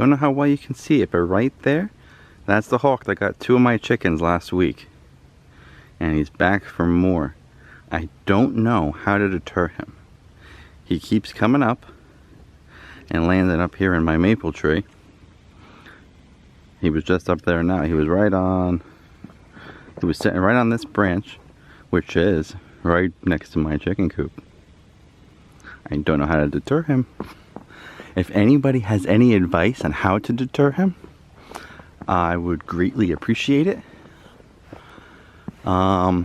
Don't know how well you can see it, but right there, that's the hawk that got 2 of my chickens last week. And he's back for more. I don't know how to deter him. He keeps coming up and landing up here in my maple tree. He was just up there now. He was sitting right on this branch, which is right next to my chicken coop. I don't know how to deter him. If anybody has any advice on how to deter him, I would greatly appreciate it. I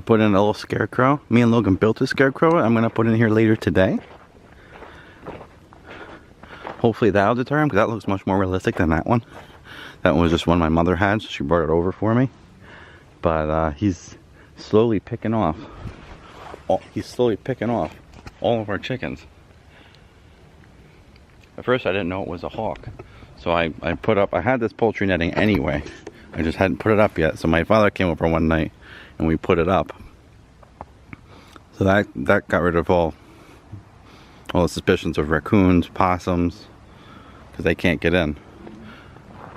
put in a little scarecrow. Me and Logan built a scarecrow. I'm gonna put in here later today. Hopefully that'll deter him, because that looks much more realistic than that one. That one was just one my mother had, so she brought it over for me. But he's slowly picking off. He's slowly picking off all of our chickens. At first I didn't know it was a hawk. So I had this poultry netting anyway. I just hadn't put it up yet. So my father came over one night and we put it up. So that got rid of all the suspicions of raccoons, possums, because they can't get in.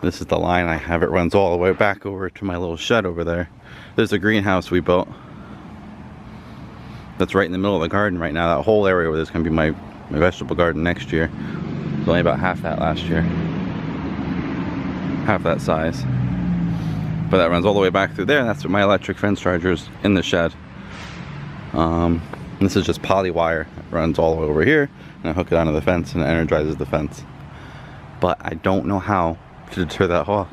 This is the line I have. It runs all the way back over to my little shed over there. There's a greenhouse we built that's right in the middle of the garden right now. That whole area over there is going to be my vegetable garden next year. It's only about half that last year. Half that size. But that runs all the way back through there, and that's what my electric fence charger is in the shed. This is just poly wire. It runs all the way over here, and I hook it onto the fence and it energizes the fence. But I don't know how to deter that hawk.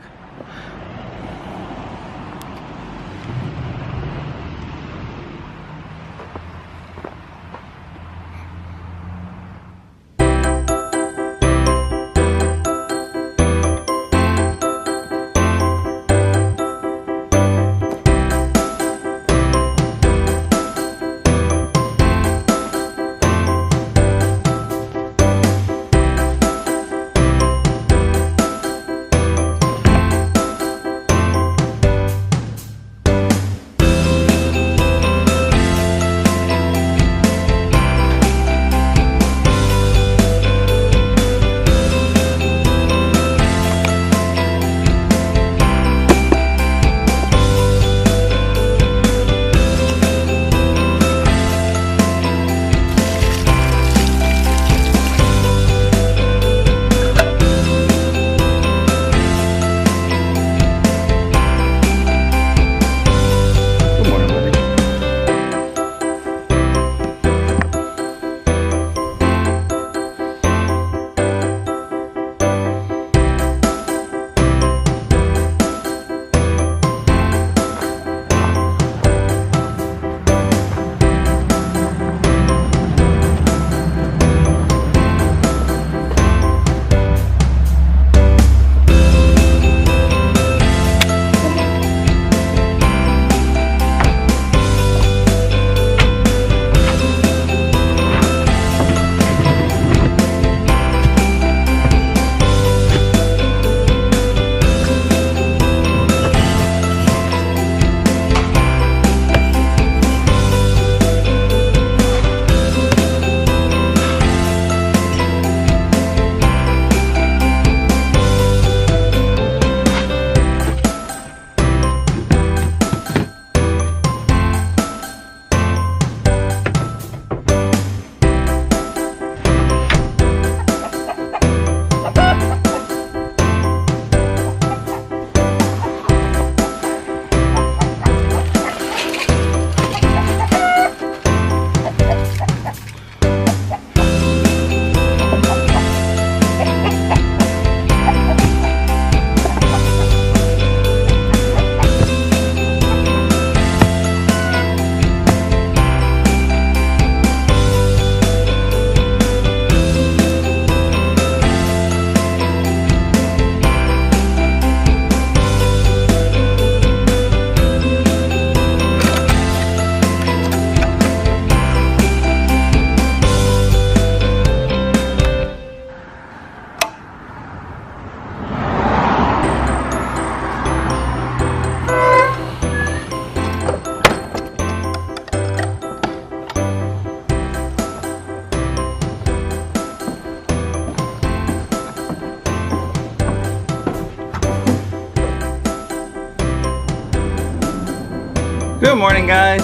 Good morning, guys.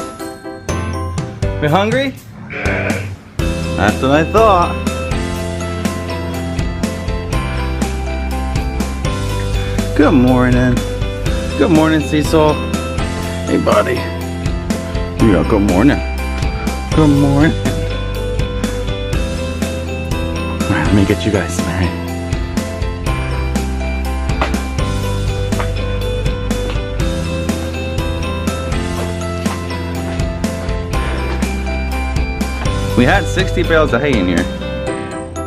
We hungry? That's what I thought. Good morning. Good morning, Cecil. Hey, buddy. Yeah, good morning. Good morning. Alright, let me get you guys some hay. We had 60 bales of hay in here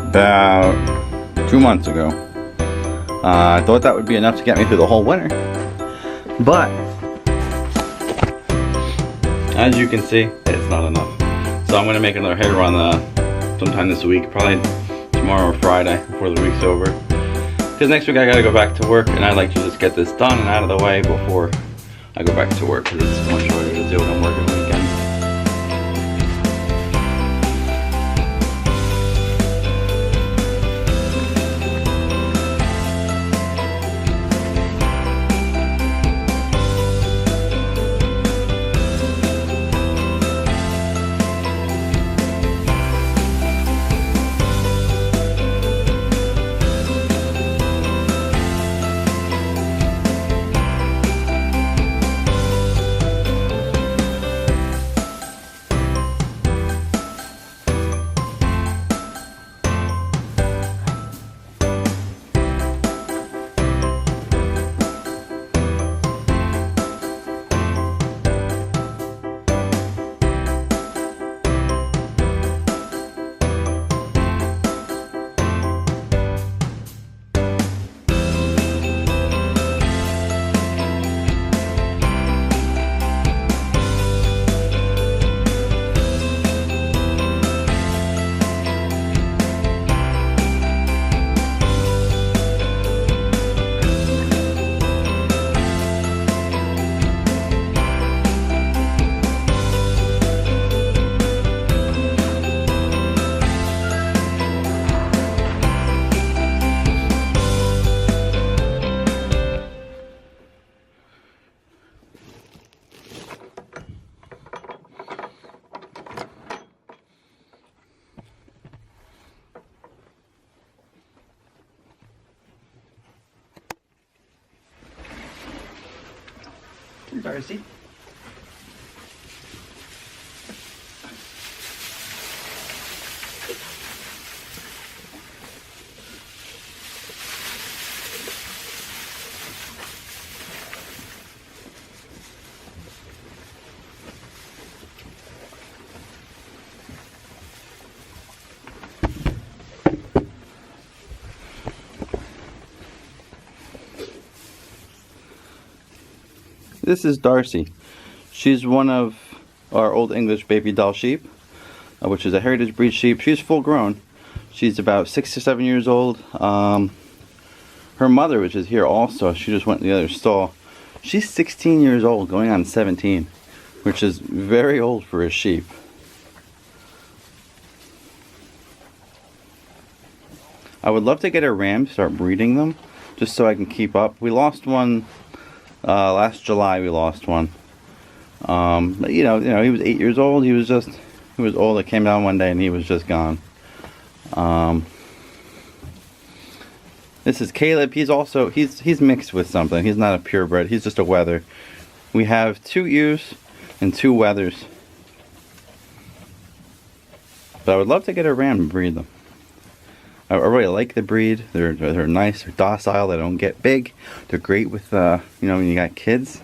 about 2 months ago. I thought that would be enough to get me through the whole winter, but as you can see, it's not enough. So I'm going to make another hay run sometime this week, probably tomorrow or Friday before the week's over. Because next week I got to go back to work, and I'd like to just get this done and out of the way before I go back to work, because it's much harder to do when I'm working weekends. Darcy. This is Darcy. She's one of our old English baby doll sheep, which is a heritage breed sheep. She's full grown. She's about 6 to 7 years old. Her mother, which is here also, she just went in the other stall. She's 16 years old, going on 17, which is very old for a sheep. I would love to get a ram, start breeding them, just so I can keep up. We lost one. Last July we lost one. But you know, he was 8 years old. He was old. It came down one day and he was just gone. This is Caleb. He's mixed with something. He's not a purebred. He's just a wether. We have 2 ewes and 2 wethers. But I would love to get a ram and breed them. I really like the breed. They're nice. They're docile. They don't get big. They're great with when you got kids.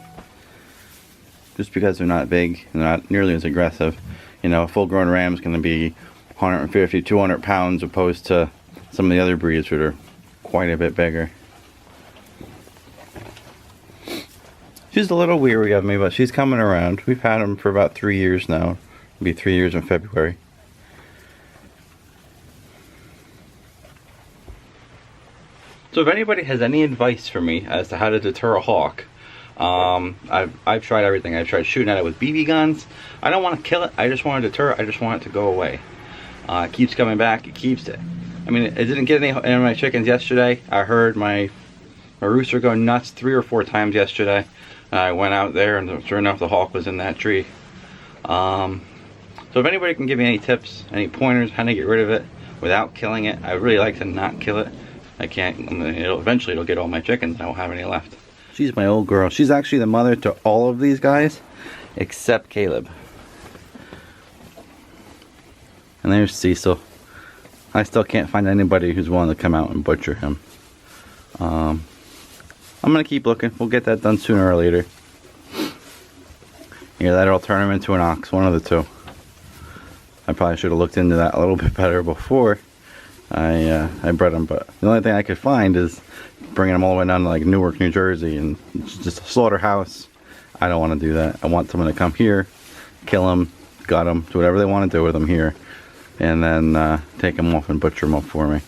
Just because they're not big, they're not nearly as aggressive. A full-grown ram is going to be 150, 200 pounds, opposed to some of the other breeds that are quite a bit bigger. She's a little weary of me, but she's coming around. We've had them for about 3 years now. It'll be 3 years in February. So if anybody has any advice for me as to how to deter a hawk, I've tried everything. I've tried shooting at it with BB guns. I don't want to kill it. I just want to deter it. I just want it to go away. It keeps coming back. It keeps it. I mean, it didn't get any of my chickens yesterday. I heard my rooster go nuts 3 or 4 times yesterday. I went out there and sure enough the hawk was in that tree. So if anybody can give me any tips, any pointers how to get rid of it without killing it, I would really like to not kill it. I can't, eventually it'll get all my chickens, I won't have any left. She's my old girl. She's actually the mother to all of these guys except Caleb. And there's Cecil. I still can't find anybody who's willing to come out and butcher him. I'm gonna keep looking. We'll get that done sooner or later. Yeah, that'll turn him into an ox, one of the two. I probably should have looked into that a little bit better before I bred him, but the only thing I could find is bringing them all the way down to like Newark, New Jersey, and it's just a slaughterhouse. I don't want to do that. I want someone to come here, kill them, gut them, do whatever they want to do with them here, and then take them off and butcher them up for me.